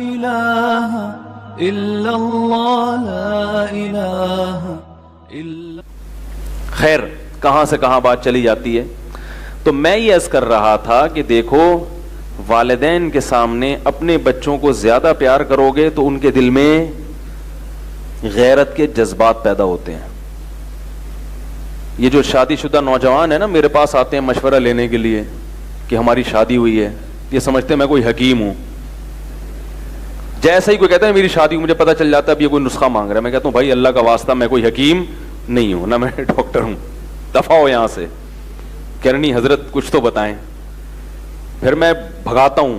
इलाहा इल्लल्लाह ला इलाहा इल्ला। खैर, कहां से कहां बात चली जाती है। तो मैं ये अर्ज कर रहा था कि देखो, वालिदैन के सामने अपने बच्चों को ज्यादा प्यार करोगे तो उनके दिल में गैरत के जज्बात पैदा होते हैं। ये जो शादीशुदा नौजवान है ना, मेरे पास आते हैं मशवरा लेने के लिए कि हमारी शादी हुई है, ये समझते हैं मैं कोई हकीम हूं। जैसे ही कोई कहता है मेरी शादी, मुझे पता चल जाता है अब ये कोई नुस्खा मांग रहा है। मैं कहता हूं भाई अल्लाह का वास्ता, मैं कोई हकीम नहीं हूं ना, मैं डॉक्टर हूं, दफा हो यहां से। करनी हजरत कुछ तो बताएं। फिर मैं भगाता हूं,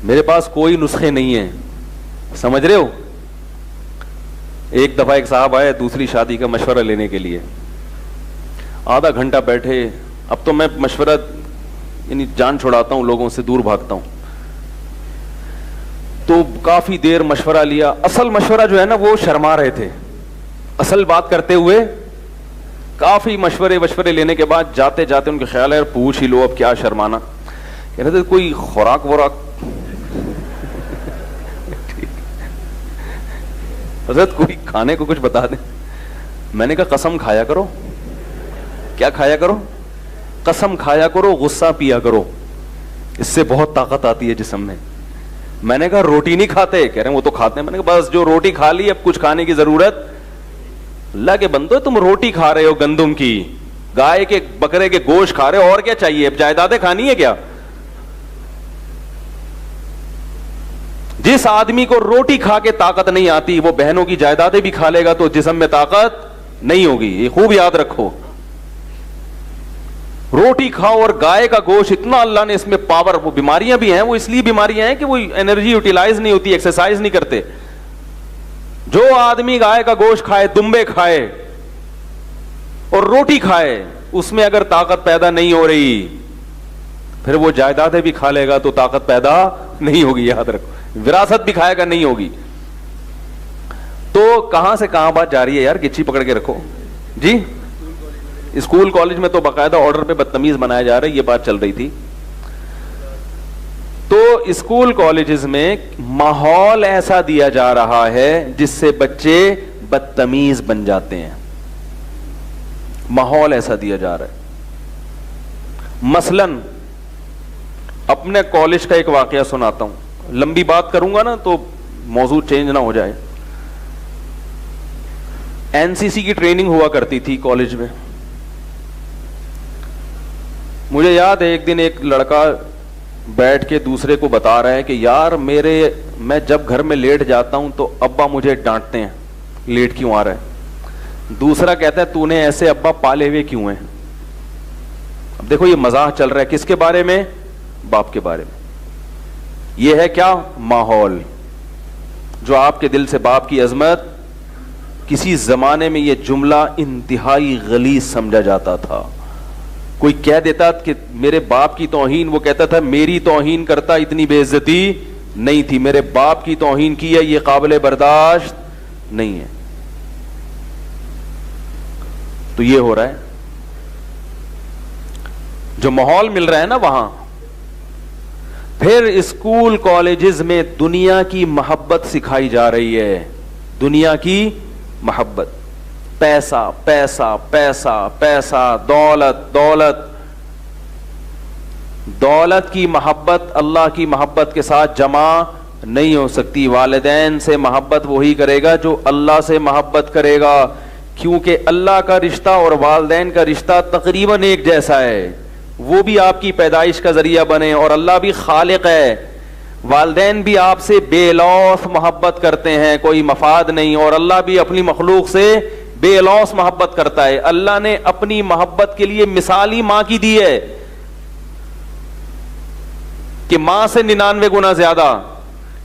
मेरे पास कोई नुस्खे नहीं है, समझ रहे हो। एक दफा एक साहब आए दूसरी शादी का मशवरा लेने के लिए, आधा घंटा बैठे। अब तो मैं मशवरा यानी जान छुड़ाता हूं, लोगों से दूर भागता हूं। तो काफी देर मशवरा लिया। असल मशवरा जो है ना, वो शर्मा रहे थे असल बात करते हुए। काफी मशवरे लेने के बाद जाते जाते उनके ख्याल है पूछ ही लो, अब क्या शर्माना। कह रहे थे कोई खुराक वराक हजरत कोई खाने को कुछ बता दें। मैंने कहा कसम खाया करो। क्या खाया करो? कसम खाया करो, गुस्सा पिया करो, इससे बहुत ताकत आती है जिस्म में। मैंने कहा रोटी नहीं खाते? कह रहे हैं वो तो खाते हैं। मैंने कहा बस जो रोटी खा ली, अब कुछ खाने की जरूरत। अल्लाह के बंदो, तुम रोटी खा रहे हो गंदुम की, गाय के बकरे के गोश्त खा रहे हो, और क्या चाहिए? अब जायदादें खानी है क्या? जिस आदमी को रोटी खा के ताकत नहीं आती, वो बहनों की जायदादें भी खा लेगा तो जिस्म में ताकत नहीं होगी। ये खूब याद रखो। रोटी खाओ और गाय का गोश्त, इतना अल्लाह ने इसमें पावर। वो बीमारियां भी हैं, वो इसलिए बीमारियां हैं कि वो एनर्जी यूटिलाइज नहीं होती, एक्सरसाइज नहीं करते। जो आदमी गाय का गोश्त खाए, दुम्बे खाए और रोटी खाए, उसमें अगर ताकत पैदा नहीं हो रही, फिर वो जायदादें भी खा लेगा तो ताकत पैदा नहीं होगी। याद रखो, विरासत भी खाएगा नहीं होगी। तो कहां से कहां बात जा रही है यार, गिच्ची पकड़ के रखो जी। स्कूल कॉलेज में तो बाकायदा ऑर्डर पे बदतमीज बनाया जा रहा है, ये बात चल रही थी। तो स्कूल कॉलेजेस में माहौल ऐसा दिया जा रहा है जिससे बच्चे बदतमीज बन जाते हैं। माहौल ऐसा दिया जा रहा है। मसलन अपने कॉलेज का एक वाकया सुनाता हूं, लंबी बात करूंगा ना तो मौजू चेंज ना हो जाए। एनसीसी की ट्रेनिंग हुआ करती थी कॉलेज में। मुझे याद है एक दिन एक लड़का बैठ के दूसरे को बता रहा है कि यार मैं जब घर में लेट जाता हूं तो अब्बा मुझे डांटते हैं, लेट क्यों आ रहा है। दूसरा कहता है तूने ऐसे अब्बा पाले हुए क्यों हैं। अब देखो ये मजाक चल रहा है, किसके बारे में? बाप के बारे में। यह है क्या? माहौल। जो आपके दिल से बाप की अजमत, किसी जमाने में यह जुमला इंतहाई गलीज समझा जाता था। कोई कह देता कि मेरे बाप की तौहीन, वो कहता था मेरी तौहीन करता इतनी बेइज्जती नहीं थी, मेरे बाप की तौहीन की है, ये काबिल बर्दाश्त नहीं है। तो ये हो रहा है, जो माहौल मिल रहा है ना वहां। फिर स्कूल कॉलेजेस में दुनिया की मोहब्बत सिखाई जा रही है। दुनिया की मोहब्बत, पैसा पैसा पैसा पैसा, दौलत दौलत। दौलत की मोहब्बत अल्लाह की मोहब्बत के साथ जमा नहीं हो सकती। वालिदैन से मोहब्बत वही करेगा जो अल्लाह से मोहब्बत करेगा, क्योंकि अल्लाह का रिश्ता और वालिदैन का रिश्ता तकरीबन एक जैसा है। वो भी आपकी पैदाइश का जरिया बने और अल्लाह भी खालिक है। वालिदैन भी आपसे बेलौस मोहब्बत करते हैं, कोई मफाद नहीं, और अल्लाह भी अपनी मखलूक से बेलौस मोहब्बत करता है। अल्लाह ने अपनी मोहब्बत के लिए मिसाल ही मां की दी है कि मां से 99 गुना ज्यादा।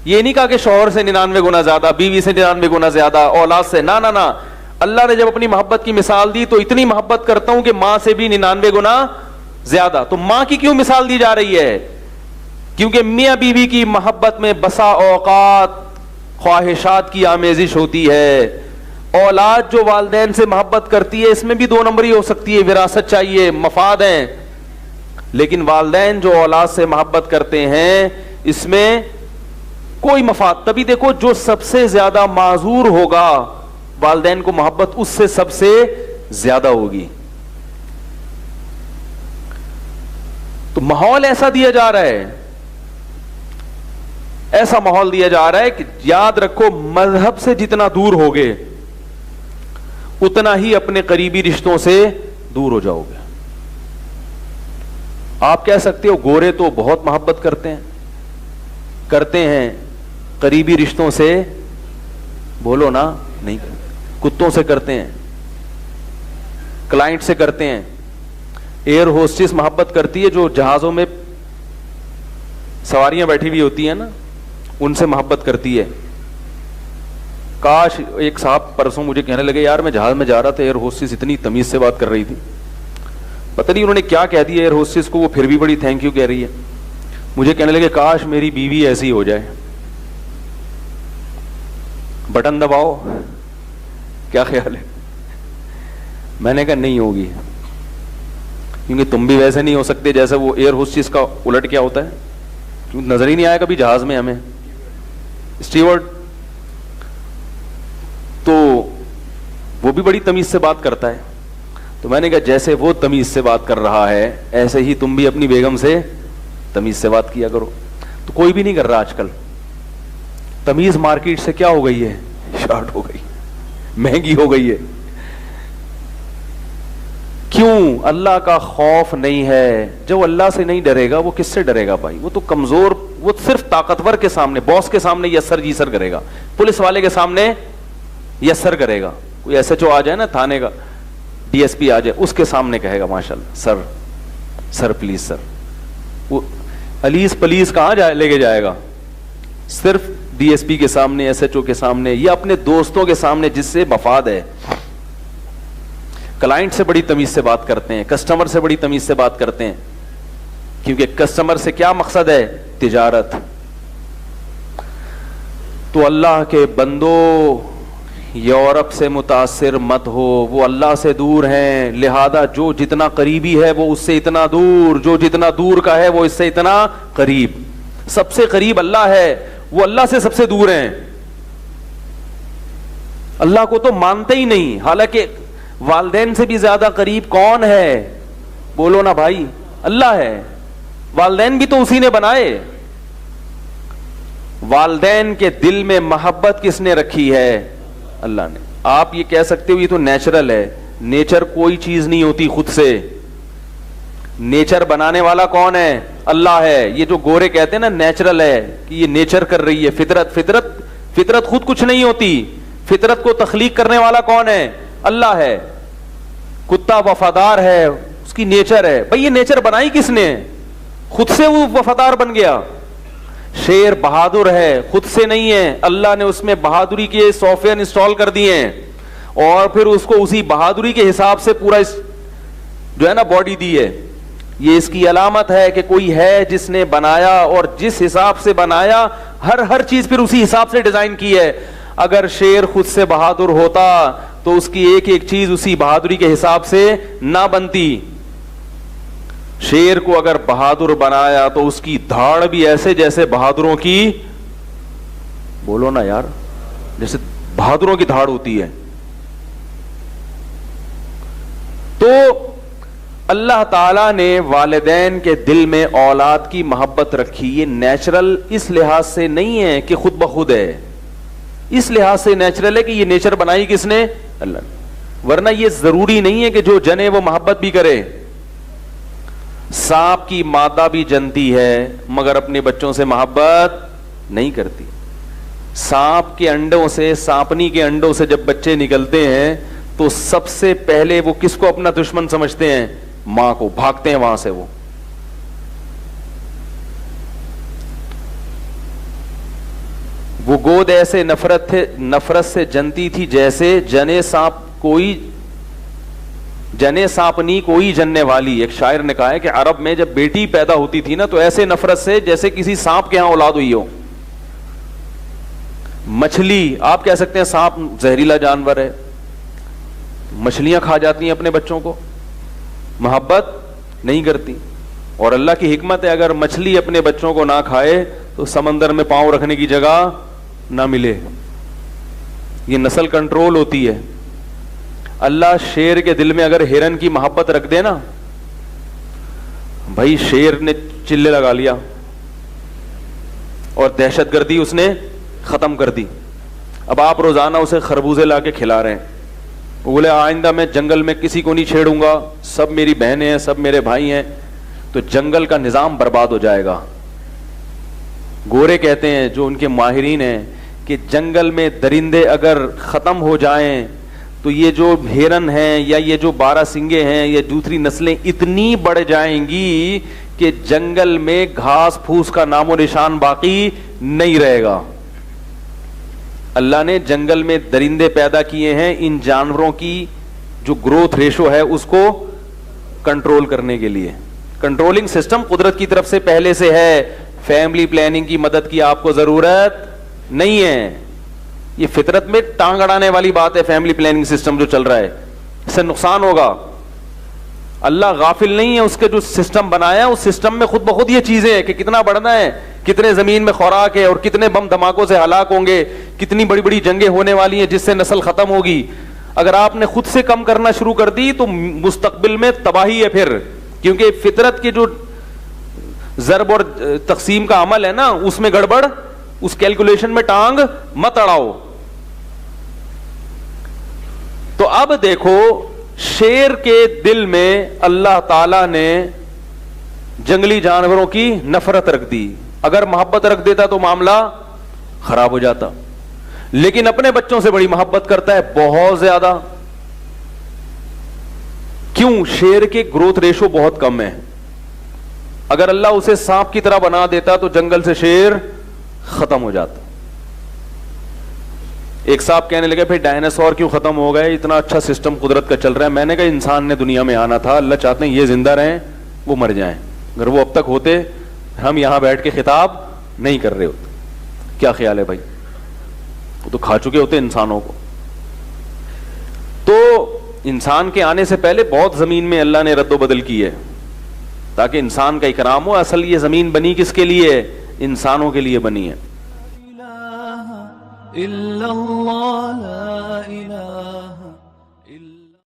ये नहीं कहा कि शौहर से 99 गुना ज्यादा, बीवी से 99 गुना ज्यादा, औलाद से, ना ना ना। अल्लाह ने जब अपनी मोहब्बत की मिसाल दी तो इतनी मोहब्बत करता हूं कि मां से भी 99 गुना ज्यादा। तो मां की क्यों मिसाल दी जा रही है? क्योंकि मियां बीवी की मोहब्बत में बसा औकात ख्वाहिशात की आमेजिश होती है। औलाद जो वालिदैन से मोहब्बत करती है, इसमें भी 2 नंबरी हो सकती है, विरासत चाहिए, मफाद हैं। लेकिन वालिदैन जो औलाद से मोहब्बत करते हैं, इसमें कोई मफाद। तभी देखो जो सबसे ज्यादा माजूर होगा वालिदैन को मोहब्बत उससे सबसे ज्यादा होगी। तो माहौल ऐसा दिया जा रहा है, ऐसा माहौल दिया जा रहा है कि याद रखो मजहब से जितना दूर होगे उतना ही अपने करीबी रिश्तों से दूर हो जाओगे। आप कह सकते हो गोरे तो बहुत मोहब्बत करते हैं करीबी रिश्तों से, बोलो ना, नहीं करते। कुत्तों से करते हैं, क्लाइंट से करते हैं। एयर होस्टेस मोहब्बत करती है जो जहाजों में सवारियां बैठी हुई होती हैं ना, उनसे मोहब्बत करती है। काश, एक साहब परसों मुझे कहने लगे यार मैं जहाज में जा रहा था, एयर होस्टेस इतनी तमीज से बात कर रही थी, पता नहीं उन्होंने क्या कह दिया एयर होस्टेस को, वो फिर भी बड़ी थैंक यू कह रही है। मुझे कहने लगे काश मेरी बीवी ऐसी हो जाए, बटन दबाओ, क्या ख्याल है? मैंने कहा नहीं होगी, क्योंकि तुम भी वैसे नहीं हो सकते जैसे वो एयर होस्टेस का उलट क्या होता है, क्योंकि नजर ही नहीं आया कभी जहाज में हमें स्टीवर्ड। तो वो भी बड़ी तमीज से बात करता है। तो मैंने कहा जैसे वो तमीज से बात कर रहा है ऐसे ही तुम भी अपनी बेगम से तमीज से बात किया करो। तो कोई भी नहीं कर रहा आजकल। तमीज मार्केट से क्या हो गई है, शॉर्ट हो गई, महंगी हो गई है। क्यों? अल्लाह का खौफ नहीं है। जो अल्लाह से नहीं डरेगा वो किससे डरेगा भाई? वो तो कमजोर, वो सिर्फ ताकतवर के सामने, बॉस के सामने यस्सर जीसर करेगा, पुलिस वाले के सामने यस्सर करेगा। कोई एसएचओ आ जाए ना थाने का, डीएसपी आ जाए, उसके सामने कहेगा माशाल्लाह सर, सर प्लीज सर। वो अलीस पलीस कहां लेके जाएगा? सिर्फ डीएसपी के सामने, एसएचओ के सामने, या अपने दोस्तों के सामने जिससे मफाद है। क्लाइंट से बड़ी तमीज से बात करते हैं, कस्टमर से बड़ी तमीज से बात करते हैं, क्योंकि कस्टमर से क्या मकसद है? तिजारत। तो अल्लाह के बंदो, यूरोप से मुतासिर मत हो, वो अल्लाह से दूर हैं, लिहाजा जो जितना करीबी है वो उससे इतना दूर, जो जितना दूर का है वो इससे इतना करीब। सबसे करीब अल्लाह है, वो अल्लाह से सबसे दूर हैं। अल्लाह को तो मानते ही नहीं, हालांकि वालिदैन से भी ज्यादा करीब कौन है? बोलो ना भाई, अल्लाह है। वालिदैन भी तो उसी ने बनाए। वालिदैन के दिल में मोहब्बत किसने रखी है? अल्लाह ने। आप ये कह सकते हो ये तो नेचुरल है। नेचर कोई चीज नहीं होती खुद से। नेचर बनाने वाला कौन है? अल्लाह है। ये जो गोरे कहते हैं ना नेचुरल है, कि ये नेचर कर रही है, फितरत, फितरत, फितरत खुद कुछ नहीं होती। फितरत को तख्लीक करने वाला कौन है? अल्लाह है। कुत्ता वफादार है, उसकी नेचर है। भाई ये नेचर बनाई किसने? खुद से वो वफादार बन गया। शेर बहादुर है, खुद से नहीं है, अल्लाह ने उसमें बहादुरी के सॉफ्टवेयर इंस्टॉल कर दिए हैं और फिर उसको उसी बहादुरी के हिसाब से पूरा जो है ना बॉडी दी है। ये इसकी अलामत है कि कोई है जिसने बनाया, और जिस हिसाब से बनाया हर चीज फिर उसी हिसाब से डिजाइन की है। अगर शेर खुद से बहादुर होता तो उसकी एक एक चीज उसी बहादुरी के हिसाब से ना बनती। शेर को अगर बहादुर बनाया तो उसकी धाड़ भी ऐसे जैसे बहादुरों की, बोलो ना यार, जैसे बहादुरों की धाड़ होती है। तो अल्लाह ताला ने वालिदैन के दिल में औलाद की मोहब्बत रखी। ये नेचुरल इस लिहाज से नहीं है कि खुद ब खुद है, इस लिहाज से नेचुरल है कि ये नेचर बनाई किसने? अल्लाह। वरना ये जरूरी नहीं है कि जो जने वो मोहब्बत भी करे। सांप की मादा भी जनती है मगर अपने बच्चों से मोहब्बत नहीं करती। सांप के अंडों से, सांपनी के अंडों से जब बच्चे निकलते हैं तो सबसे पहले वो किसको अपना दुश्मन समझते हैं? मां को। भागते हैं वहां से। वो गोद ऐसे नफरत से जनती थी जैसे जने सांपनी कोई जनने वाली। एक शायर ने कहा है कि अरब में जब बेटी पैदा होती थी ना तो ऐसे नफरत से जैसे किसी सांप के यहां औलाद हुई हो। मछली, आप कह सकते हैं सांप जहरीला जानवर है, मछलियां खा जाती हैं अपने बच्चों को, मोहब्बत नहीं करती। और अल्लाह की हिकमत है, अगर मछली अपने बच्चों को ना खाए तो समंदर में पांव रखने की जगह ना मिले। ये नस्ल कंट्रोल होती है। अल्लाह शेर के दिल में अगर हिरन की मोहब्बत रख दे ना, भाई शेर ने चिल्ले लगा लिया और दहशतगर्दी उसने खत्म कर दी। अब आप रोजाना उसे खरबूजे ला के खिला रहे हैं, वो बोले आइंदा मैं जंगल में किसी को नहीं छेड़ूंगा, सब मेरी बहनें हैं, सब मेरे भाई हैं, तो जंगल का निजाम बर्बाद हो जाएगा। गोरे कहते हैं, जो उनके माहिरीन हैं, कि जंगल में दरिंदे अगर खत्म हो जाएं तो ये जो हिरन हैं या ये जो बारहसिंगे हैं, ये दूसरी नस्लें इतनी बढ़ जाएंगी कि जंगल में घास फूस का नामो निशान बाकी नहीं रहेगा। अल्लाह ने जंगल में दरिंदे पैदा किए हैं इन जानवरों की जो ग्रोथ रेशो है उसको कंट्रोल करने के लिए। कंट्रोलिंग सिस्टम कुदरत की तरफ से पहले से है। फैमिली प्लानिंग की मदद की आपको जरूरत नहीं है। ये फितरत में टांग अड़ाने वाली बात है। फैमिली प्लानिंग सिस्टम जो चल रहा है, इससे नुकसान होगा। अल्लाह गाफिल नहीं है, उसके जो सिस्टम बनाया उस सिस्टम में खुद ब खुद ये चीजें हैं कि कितना बढ़ना है, कितने जमीन में खुराक है और कितने बम धमाकों से हलाक होंगे, कितनी बड़ी बड़ी जंगें होने वाली हैं जिससे नस्ल खत्म होगी। अगर आपने खुद से कम करना शुरू कर दी तो मुस्तकबिल में तबाही है फिर, क्योंकि फितरत के जो जरब और तकसीम का अमल है ना, उसमें गड़बड़, उस कैलकुलेशन में टांग मत अड़ाओ। तो अब देखो, शेर के दिल में अल्लाह ताला ने जंगली जानवरों की नफरत रख दी। अगर मोहब्बत रख देता तो मामला खराब हो जाता, लेकिन अपने बच्चों से बड़ी मोहब्बत करता है, बहुत ज्यादा। क्यों? शेर के ग्रोथ रेशो बहुत कम है। अगर अल्लाह उसे सांप की तरह बना देता तो जंगल से शेर खत्म हो जाता। एक साहब कहने लगे फिर डायनासोर क्यों खत्म हो गए, इतना अच्छा सिस्टम कुदरत का चल रहा है। मैंने कहा इंसान ने दुनिया में आना था, अल्लाह चाहते हैं ये जिंदा रहें, वो मर जाएं। अगर वो अब तक होते, हम यहां बैठ के खिताब नहीं कर रहे होते। क्या ख्याल है भाई? वो तो खा चुके होते इंसानों को। तो इंसान के आने से पहले बहुत जमीन में अल्लाह ने रद्दो बदल की है ताकि इंसान का इकराम हो। असल ये जमीन बनी किसके लिए है? इंसानों के लिए बनी है। इल्लल्लाह ला इलाहा